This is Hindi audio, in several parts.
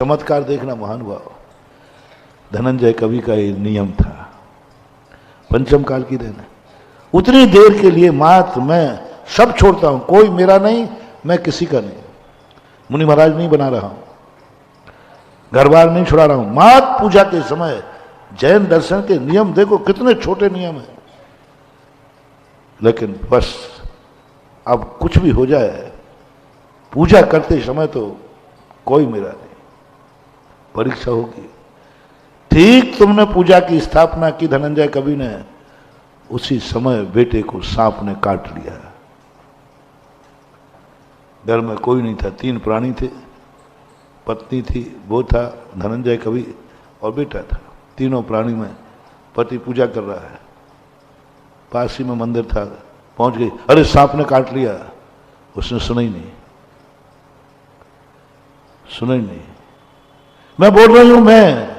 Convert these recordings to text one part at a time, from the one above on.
चमत्कार देखना महानुभाव। धनंजय कवि का ये नियम था, पंचम काल की देन है। उतनी देर के लिए मात्र मैं सब छोड़ता हूं, कोई मेरा नहीं, मैं किसी का नहीं, मुनि महाराज नहीं बना रहा हूं, घर बार नहीं छुड़ा रहा हूं, मात्र पूजा के समय। जैन दर्शन के नियम देखो कितने छोटे नियम है, लेकिन बस अब कुछ भी हो जाए, पूजा करते समय तो कोई मेरा नहीं, परीक्षा होगी। ठीक तुमने पूजा की स्थापना की धनंजय कवि ने, उसी समय बेटे को सांप ने काट लिया। घर में कोई नहीं था, 3 प्राणी थे, पत्नी थी, वो था धनंजय कवि और बेटा था। तीनों प्राणी में पति पूजा कर रहा है, पास ही में मंदिर था, पहुंच गई, अरे सांप ने काट लिया। उसने सुना ही नहीं, सुना ही नहीं, मैं बोल रही हूं मैं।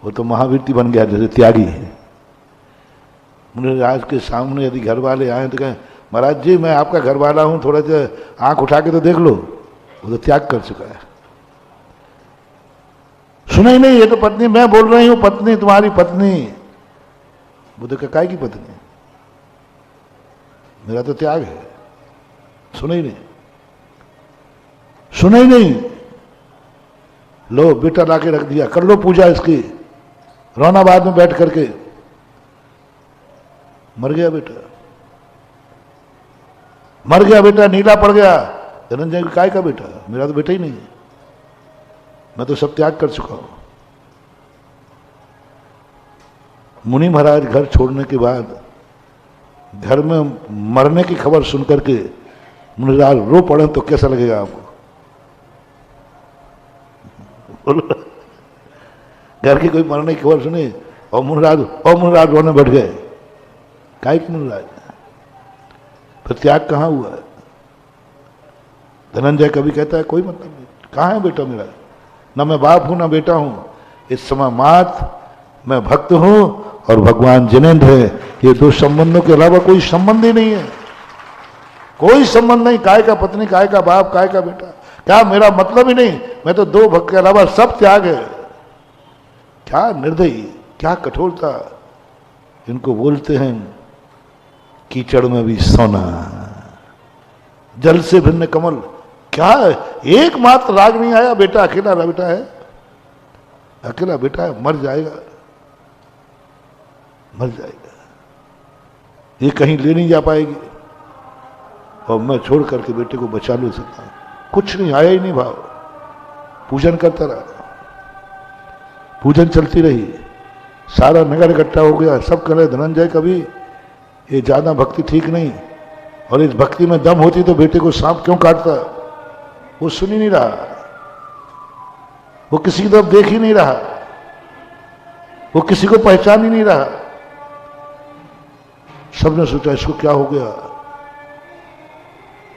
वो तो महावीर बन गया, जैसे त्यागी है। मुझे आज के सामने यदि घर वाले आए तो कहें महाराज जी मैं आपका घर वाला हूं, थोड़ा सा आंख उठा के तो देख लो, वो तो त्याग कर चुका है। सुना ही नहीं, ये तो पत्नी, मैं बोल रही हूं पत्नी, तुम्हारी पत्नी। वो तो काय की पत्नी, मेरा तो त्याग है। सुना ही नहीं, सुना ही नहीं। लो बेटा लाके रख दिया, कर लो पूजा इसकी, रोना बाद में बैठ करके। मर गया बेटा, मर गया बेटा, नीला पड़ गया। धनंजय काय का बेटा, मेरा तो बेटा ही नहीं है, मैं तो सब त्याग कर चुका हूं। मुनि महाराज घर छोड़ने के बाद घर में मरने की खबर सुनकर के मुनि महाराज रो पड़े तो कैसा लगेगा आपको? घर की कोई मरने की खबर सुनी और मुनिराज रोने बैठ गए। काय के मुनिराज? फिर त्याग कहां हुआ है? धनंजय कवि कहता है कोई मतलब नहीं, कहां है बेटा मेरा? ना मैं बाप हूं ना बेटा हूं, इस समय मात्र मैं भक्त हूं और भगवान जिनेंद्र है। ये 2 संबंधों के अलावा कोई संबंध ही नहीं है, कोई संबंध नहीं। काय का पत्नी, काय का बाप, काय का बेटा, क्या मेरा मतलब ही नहीं। मैं तो 2 भक्त के अलावा सब त्याग है। क्या निर्दयी, क्या कठोरता। इनको बोलते हैं कीचड़ में भी सोना, जल से भिन्न कमल। क्या एकमात्र राग नहीं आया, बेटा अकेला बेटा है, अकेला बेटा है, मर जाएगा, मर जाएगा, ये कहीं ले नहीं जा पाएगी और मैं छोड़ करके बेटे को बचा लो सकता हूं। कुछ नहीं, आया ही नहीं भाव। पूजन करता रहा, पूजन चलती रही, सारा नगर इकट्ठा हो गया। सब कह रहे धनंजय कवि ये ज्यादा भक्ति ठीक नहीं, और इस भक्ति में दम होती तो बेटे को सांप क्यों काटता? वो सुन ही नहीं रहा, वो किसी की तरफ देख ही नहीं रहा, वो किसी को पहचान ही नहीं रहा। सबने सोचा इसको क्या हो गया,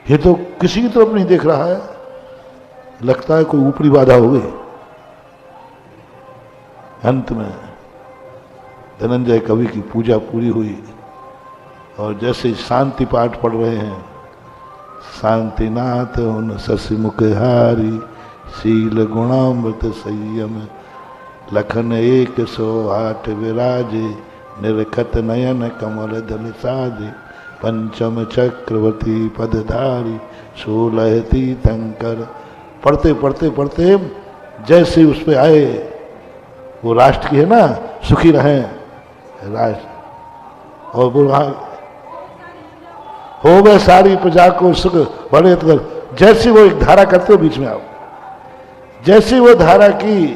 ये तो किसी की तरफ नहीं देख रहा है, लगता है कोई ऊपरी बाधा हो गई। अंत में धनंजय कवि की पूजा पूरी हुई और जैसे शांति पाठ पढ़ रहे हैं, शांतिनाथ उन शशि मुखहारी, शील गुणामृत संयम, लखन 108 विराजे, निरखत नयन कमल दल साजे, पंचम चक्रवर्ती पदधारी, 16 तीर्थंकर। पढ़ते पढ़ते पढ़ते जैसे उस पे आए, वो राष्ट्र की है ना, सुखी रहें राष्ट्र, और वो हो गए सारी प्रजा को सुख बड़े। जैसे वो एक धारा करते हो बीच में आओ, जैसे वो धारा की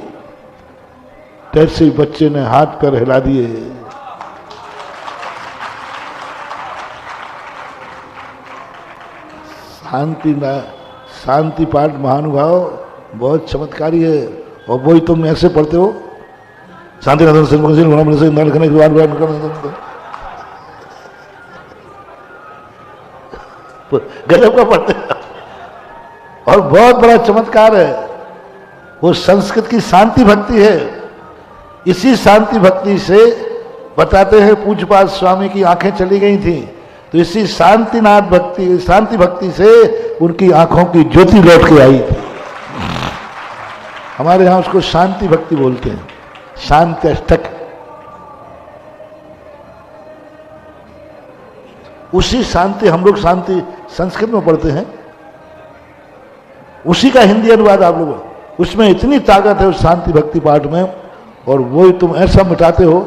तैसे बच्चे ने हाथ पैर हिला दिए। शांति पाठ महानुभाव बहुत चमत्कारी है। और वही तुम ऐसे पढ़ते हो, शांति गजब का पढ़ते हो। और बहुत बड़ा चमत्कार है, वो संस्कृत की शांति भक्ति है। इसी शांति भक्ति से बताते हैं पूज्यपाद स्वामी की आंखें चली गई थी, तो इसी शांतिनाथ भक्ति, शांति भक्ति से उनकी आंखों की ज्योति लौट के आई थी। हमारे यहां उसको शांति भक्ति बोलते हैं, शांति अष्टक। उसी शांति, हम लोग शांति संस्कृत में पढ़ते हैं, उसी का हिंदी अनुवाद आप लोग, उसमें इतनी ताकत है उस शांति भक्ति पाठ में, और वो तुम ऐसा मिटाते हो,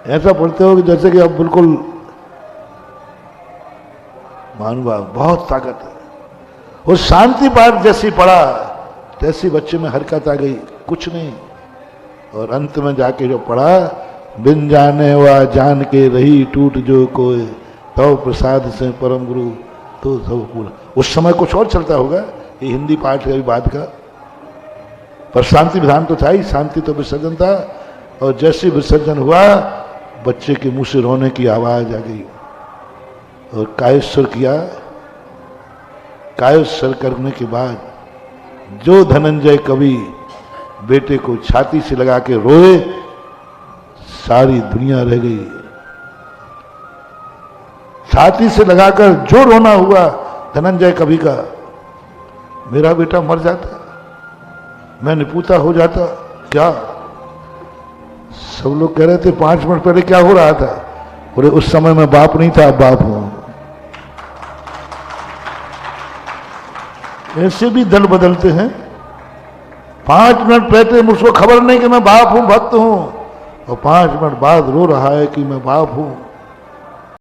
ऐसा पढ़ते हो कि जैसे कि अब बिल्कुल महानुभाव, बहुत ताकत है। वो शांति पाठ जैसी पढ़ा तैसी बच्चे में हरकत आ गई, कुछ नहीं। और अंत में जाके जो पढ़ा, बिन जाने वा जान के रही टूट जो कोई, तव प्रसाद से परम गुरु तो सब पूरा। उस समय कुछ और चलता होगा, ये हिंदी पाठ है बात का, पर शांति विधान तो था ही, शांति तो विसर्जन था। और जैसे विसर्जन हुआ, बच्चे के मुंह से रोने की आवाज आ गई, और कायस्वर किया। कायस्वर करने के बाद जो धनंजय कवि बेटे को छाती से लगा के रोए, सारी दुनिया रह गई। छाती से लगाकर जो रोना हुआ धनंजय कवि का, मेरा बेटा मर जाता, मैं निपूता हो जाता क्या। सब लोग कह रहे थे 5 मिनट पहले क्या हो रहा था, बोले उस समय मैं बाप नहीं था, अब बाप हूं। ऐसे भी दल बदलते हैं। 5 मिनट पहले मुझको खबर नहीं कि मैं बाप हूं, भक्त हूं, और 5 मिनट बाद रो रहा है कि मैं बाप हूं।